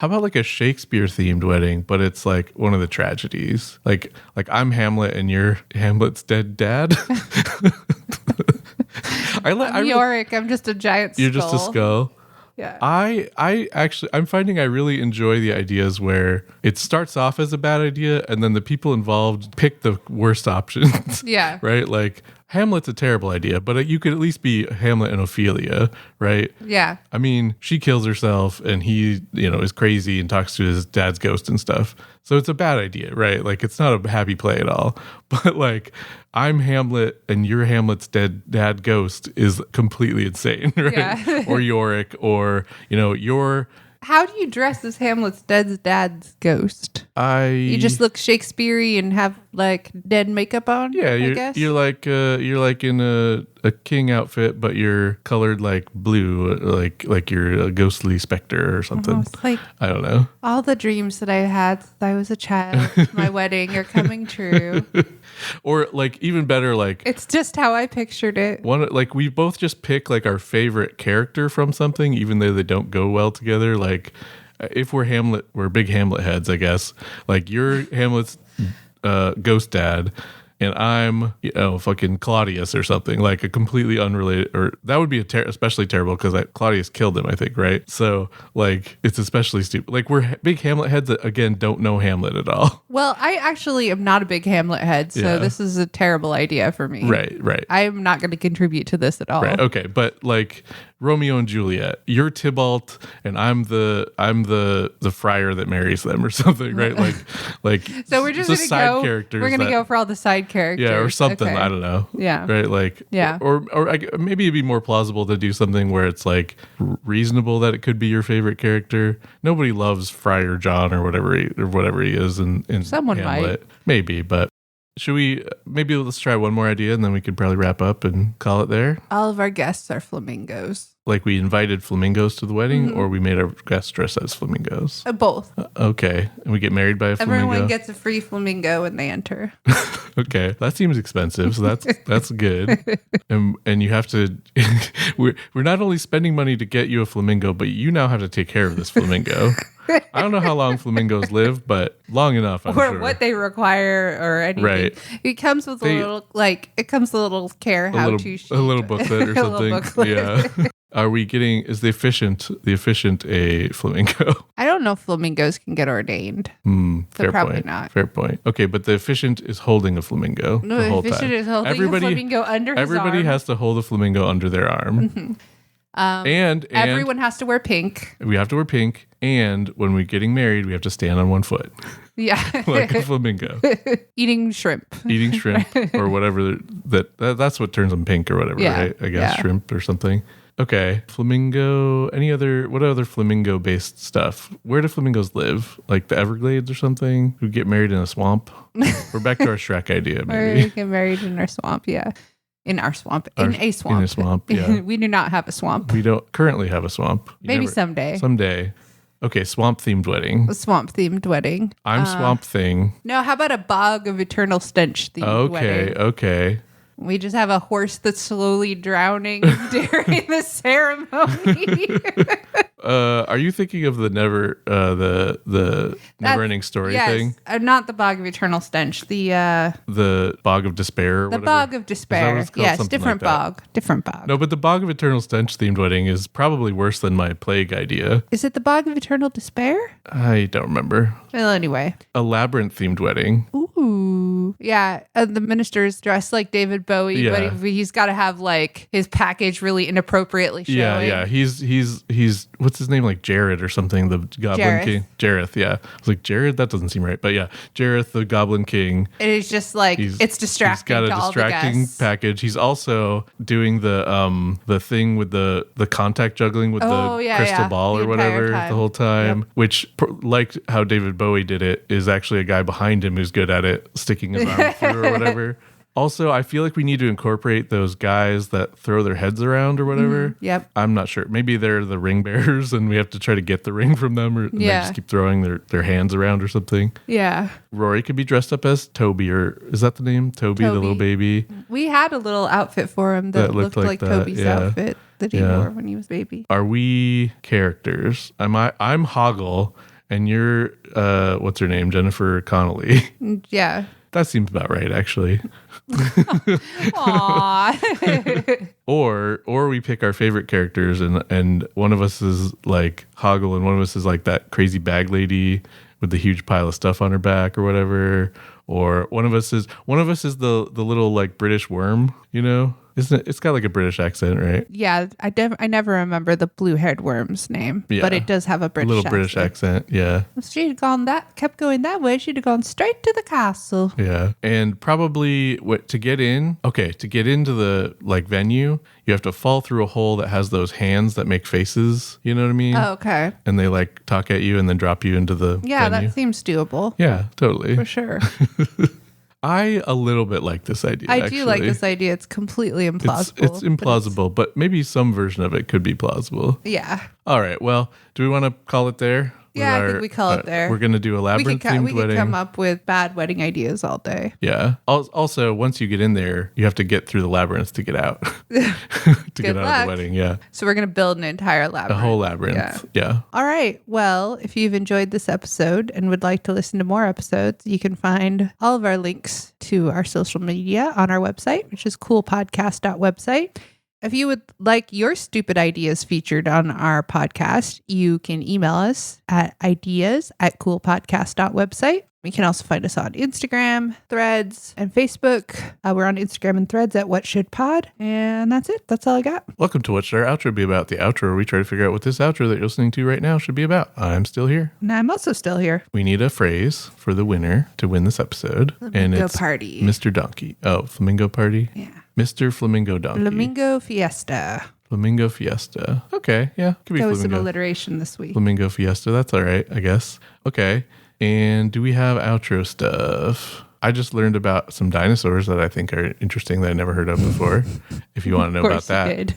How about like a Shakespeare themed wedding, but it's like one of the tragedies? Like I'm Hamlet and you're Hamlet's dead dad. I'm Yorick. I'm just a giant skull. You're just a skull. Yeah. I'm finding I really enjoy the ideas where it starts off as a bad idea and then the people involved pick the worst options. Yeah. Right? Like Hamlet's a terrible idea, but you could at least be Hamlet and Ophelia, right? Yeah. I mean, she kills herself and he, is crazy and talks to his dad's ghost and stuff. So it's a bad idea, right? Like it's not a happy play at all. But like I'm Hamlet and you're Hamlet's dead dad ghost is completely insane, right? Yeah. Or Yorick or, you're... How do you dress as Hamlet's dad's ghost? You just look Shakespeare-y and have like dead makeup on. Yeah, I guess you're like in a king outfit, but you're colored like blue, like you're a ghostly specter or something. Almost like I don't know. All the dreams that I had since I was a child, my wedding, are coming true. Or like even better, like it's just how I pictured it. Like we both just pick like our favorite character from something, even though they don't go well together. Like if we're Hamlet, we're big Hamlet heads, I guess. Like you're Hamlet's ghost dad, and I'm fucking Claudius or something, like a completely unrelated. Or that would be especially terrible because Claudius killed him, I think, right? So like it's especially stupid. Like we're big Hamlet heads that again don't know Hamlet at all. Well, I actually am not a big Hamlet head, so this is a terrible idea for me. Right. I am not going to contribute to this at all. Right. Okay, but like Romeo and Juliet, you're Tybalt and I'm the friar that marries them or something, right? Like so we're just gonna characters. We're gonna go for all the side characters, or something. Okay. I don't know. Yeah, right. Like or maybe it'd be more plausible to do something where it's like reasonable that it could be your favorite character. Nobody loves Friar John or whatever he is in someone Hamlet. might Maybe, but. Should we let's try one more idea and then we could probably wrap up and call it there? All of our guests are flamingos. like we invited flamingos to the wedding, or we made our guests dress as flamingos? Both. Okay. And we get married by a flamingo? Everyone gets a free flamingo when they enter. Okay. That seems expensive. So that's good. And you have to, we're not only spending money to get you a flamingo, but you now have to take care of this flamingo. I don't know how long flamingos live, but long enough, I'm or sure. what they require or anything. Right. It comes with a little care how to sheet. A little booklet or A little something. booklet. Yeah. Are we getting, is the efficient a flamingo? I don't know if flamingos can get ordained. Fair probably point. not. Fair point. Okay, but the efficient is holding a flamingo No, the whole efficient time. is holding a flamingo under his Everybody arm. has to hold a flamingo under their arm. And Everyone has to wear pink. we have to wear pink. And when we're getting married, we have to stand on one foot Yeah. like a flamingo, Eating shrimp. eating shrimp or whatever. That's what turns them pink or whatever, Yeah, right? I guess yeah. shrimp or something. Okay, flamingo. What other flamingo based stuff? Where do flamingos live? Like the Everglades or something? Who get married in a swamp? We're back to our Shrek idea, Or maybe. we get married in our swamp. Yeah. In our swamp. In a swamp. In a swamp, yeah. We do not have a swamp. We don't currently have a swamp. Maybe someday. Someday. Okay, swamp themed wedding. A swamp themed wedding. I'm Swamp Thing. No, how about a bog of eternal stench themed wedding? Okay. We just have a horse that's slowly drowning during the ceremony. Are you thinking of the never ending story thing? Not the bog of eternal stench. The bog of despair or The whatever? bog of Is that what despair. it's called? Yes, Something different like that. bog. Different bog. No, but the bog of eternal stench themed wedding is probably worse than my plague idea. Is it the bog of eternal despair? I don't remember. Well, anyway. A labyrinth themed wedding. Ooh. Yeah. The minister is dressed like David Bowie, Yeah. but he's got to have like his package really inappropriately showing. Yeah. He's what's his name? Like Jared or something. The Goblin Jareth. King. Jareth. Yeah. I was like, Jared. That doesn't seem right. But yeah, Jareth, the Goblin King. And it's just like, it's distracting He's got to a all the distracting guests. package. He's also doing the thing with the contact juggling with Oh, the yeah, crystal yeah. ball The or entire whatever time. the whole time. Yep. Which, like how David Bowie did it, is actually a guy behind him who's good at it, sticking his arm through or whatever. Also, I feel like we need to incorporate those guys that throw their heads around or whatever. Yep. I'm not sure. Maybe they're the ring bearers and we have to try to get the ring from them, or and they Yeah. just keep throwing their hands around or something. Yeah. Rory could be dressed up as Toby, or is that the name? Toby, the little baby. We had a little outfit for him that, looked like that, Toby's yeah. outfit that he Yeah. wore when he was a baby. Are we characters? I'm Hoggle, and you're what's her name? Jennifer Connelly. Yeah. That seems about right, actually. Aww. Or we pick our favorite characters, and one of us is like Hoggle, and one of us is like that crazy bag lady with the huge pile of stuff on her back or whatever. Or one of us is the little like British worm, you know? Isn't it? It's got like a British accent, right? Yeah, I never remember the blue-haired worm's name, Yeah. but it does have a A British little accent. British accent, yeah. If she'd kept going that way, she'd have gone straight to the castle. Yeah. And probably to get into the like venue, you have to fall through a hole that has those hands that make faces, you know what I mean? Oh, okay. And they like talk at you and then drop you into the Yeah, venue. that seems doable. Yeah, totally. For sure. I a little bit like this idea. I do like this idea. It's completely implausible. It's implausible, but maybe some version of it could be plausible. Yeah. All right. Well, do we want to call it there? Yeah, I think we call it there. We're going to do a We labyrinth could themed wedding. come up with bad wedding ideas all day. Yeah. Also, once you get in there, you have to get through the labyrinth to get out. to get out of luck. the wedding. Yeah. So we're going to build an entire A labyrinth. whole labyrinth. Yeah. All right. Well, if you've enjoyed this episode and would like to listen to more episodes, you can find all of our links to our social media on our website, which is coolpodcast.website. If you would like your stupid ideas featured on our podcast, you can email us at ideas@coolpodcast.website. You can also find us on Instagram, Threads, and Facebook. We're on Instagram and Threads at What Should Pod. And that's it. That's all I got. Welcome to What Should Our Outro Be About? The outro where we try to figure out what this outro that you're listening to right now should be about. I'm still here. And I'm also still here. We need a phrase for the winner to win this episode. And Flamingo it's party. Mr. Donkey. Oh, Flamingo Party? Yeah. Mr. Flamingo Donkey. Flamingo Fiesta. Flamingo Fiesta. Okay, yeah. Could be That was some Flamingo. alliteration this week. Flamingo Fiesta. That's all right, I guess. Okay. And do we have outro stuff? I just learned about some dinosaurs that I think are interesting that I never heard of before. If you want to know about that. Did.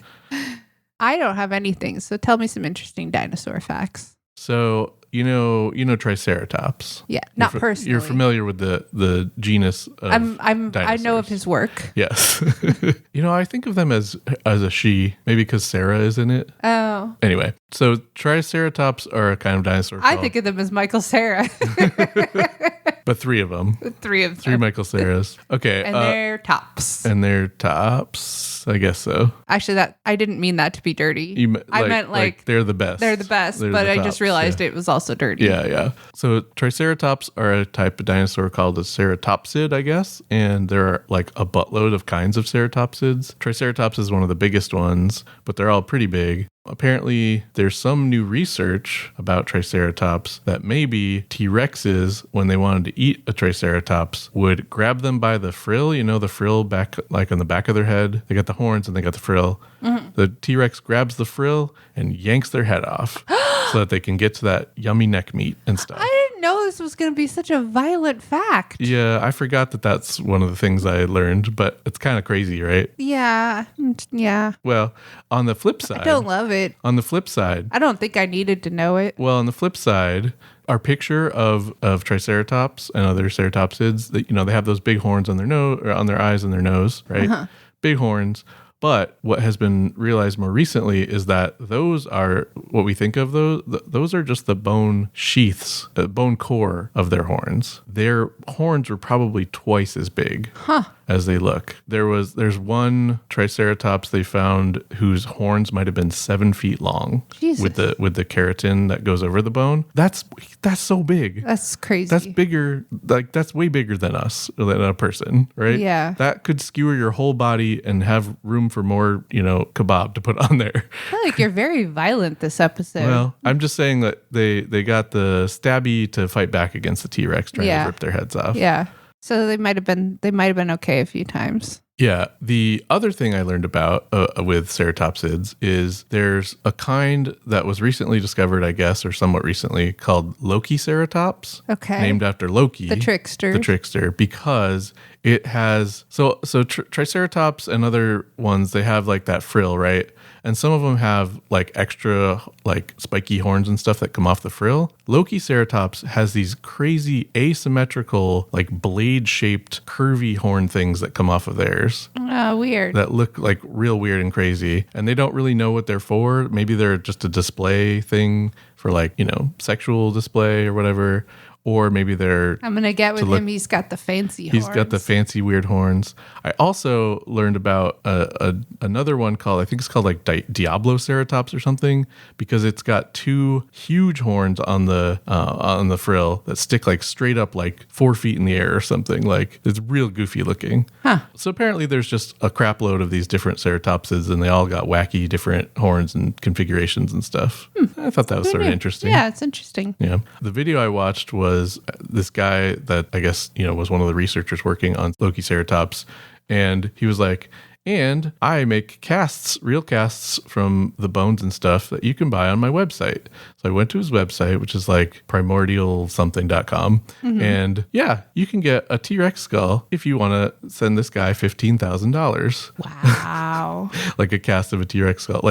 I don't have anything. So tell me some interesting dinosaur facts. So you know Triceratops. Yeah, not personally. You're familiar with the genus of I know dinosaurs. of his work. Yes. I think of them as a she, maybe because Sarah is in it. Oh. Anyway, so Triceratops are a kind of dinosaur. I think of them as Michael Cera. But 3 of them. 3 of them. 3 Michael Ceras. Okay. And they're tops. And they're tops. I guess so. Actually, I didn't mean that to be dirty. I meant like they're the best. They're the best, They're but the I tops, just realized it was also dirty. Yeah. So Triceratops are a type of dinosaur called a ceratopsid, I guess. And there are like a buttload of kinds of ceratopsids. Triceratops is one of the biggest ones, but they're all pretty big. Apparently, there's some new research about Triceratops that maybe T-Rexes, when they wanted to eat a Triceratops, would grab them by the frill, the frill back, like on the back of their head. They got the horns and they got the frill. Mm-hmm. The T-Rex grabs the frill and yanks their head off so that they can get to that yummy neck meat and stuff. I didn't know this was going to be such a violent fact. Yeah, I forgot that that's one of the things I learned, but it's kind of crazy, right? Yeah. Well, on the flip side... I don't love it. On the flip side... I don't think I needed to know it. Well, on the flip side, our picture of Triceratops and other ceratopsids, they have those big horns on their nose, or on their eyes and their nose, right? Uh-huh. Big horns. But what has been realized more recently is that those are what we think of those are just the bone sheaths, the bone core of their horns. Their horns were probably twice as big as they look. There's one Triceratops they found whose horns might have been 7 feet long. Jesus. with the keratin that goes over the bone. That's so big. That's crazy. That's bigger. Like that's way bigger than us, than a person, right? Yeah. That could skewer your whole body and have room for more, kebab to put on there. I feel like you're very violent this episode. Well, I'm just saying that they got the stabby to fight back against the T-Rex trying to rip their heads off. Yeah. So they might have been okay a few times. Yeah. The other thing I learned about with ceratopsids is there's a kind that was recently discovered, I guess, or somewhat recently, called Lokiceratops. Okay. Named after Loki. The trickster. Because it has... So Triceratops and other ones, they have like that frill, right? And some of them have like extra like spiky horns and stuff that come off the frill. Lokiceratops has these crazy asymmetrical like blade-shaped curvy horn things that come off of theirs. Oh, weird. That look like real weird and crazy. And they don't really know what they're for. Maybe they're just a display thing for like, sexual display or whatever. Or maybe they're... I'm going to get with him. He's got the fancy horns. He's got the fancy weird horns. I also learned about another one called, I think it's called like Diabloceratops or something, because it's got 2 huge horns on the frill that stick like straight up like 4 feet in the air or something. Like it's real goofy looking. Huh. So apparently there's just a crap load of these different ceratopsids and they all got wacky different horns and configurations and stuff. I thought that was sort of interesting. Yeah, it's interesting. Yeah. The video I watched was this guy that I guess, was one of the researchers working on Lokiceratops. And he was like, and I make real casts from the bones and stuff that you can buy on my website. So I went to his website, which is like primordialsomething.com. Mm-hmm. And yeah, you can get a T-Rex skull if you want to send this guy $15,000. Wow. Like a cast of a T-Rex skull,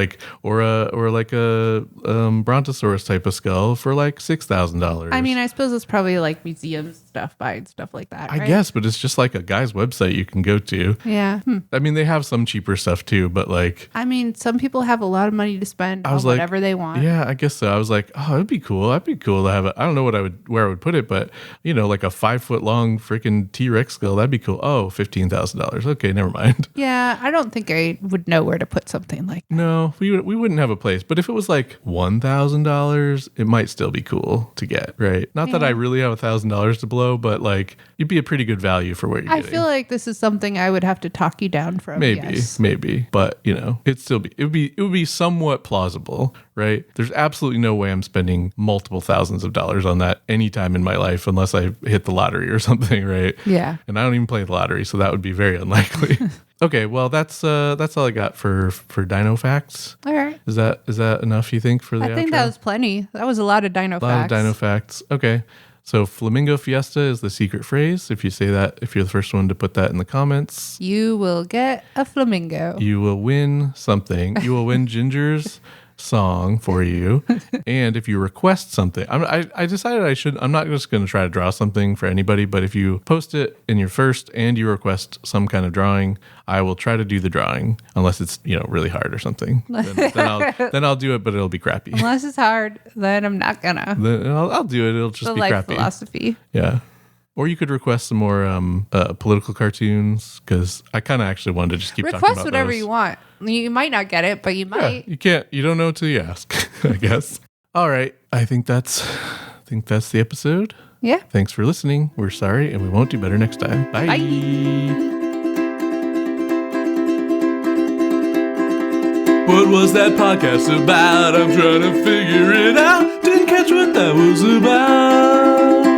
or like a Brontosaurus type of skull for like $6,000. I mean, I suppose it's probably like museum stuff, buying stuff like that, right? I guess, but it's just like a guy's website you can go to. Yeah. I mean, they have some cheaper stuff too, but like... I mean, some people have a lot of money to spend on whatever they want. Yeah, I guess so. I was like, oh, it'd be cool. That'd be cool to have I don't know where I would put it, but like a 5 foot long freaking T-Rex skull, that'd be cool. Oh, $15,000. Okay, never mind. Yeah, I don't think I would know where to put something like that. No, we wouldn't have a place. But if it was like $1,000, it might still be cool to get, right? Not that I really have $1,000 to blow, but like it'd be a pretty good value for what you're getting. I feel like this is something I would have to talk you down from. Maybe, but it would be somewhat plausible, right? There's absolutely no way I'm spending multiple thousands of dollars on that anytime in my life unless I hit the lottery or something, right? Yeah. And I don't even play the lottery, so that would be very unlikely. Okay, well that's all I got for Dino Facts. All right. Is that enough, you think, for the outro? I think that was plenty. That was a lot of Dino facts. A lot of Dino Facts. Okay. So Flamingo Fiesta is the secret phrase. If you say that, if you're the first one to put that in the comments, you will get a flamingo. You will win something. You will win Ginger's song for you. And if you request something, I decided I'm not just going to try to draw something for anybody, but if you post it in your first and you request some kind of drawing, I will try to do the drawing unless it's, really hard or something. Then I'll do it, but it'll be crappy. Unless it's hard, then I'm not gonna. Then I'll do it. It'll just the be life crappy. Philosophy. Yeah. Or you could request some more political cartoons, because I kind of actually wanted to just keep talking about Request whatever those. you want. You might not get it, but you might. Yeah, you don't know until you ask, I guess. All right. I think that's the episode. Yeah. Thanks for listening. We're sorry, and we won't do better next time. Bye. What was that podcast about? I'm trying to figure it out. Didn't catch what that was about.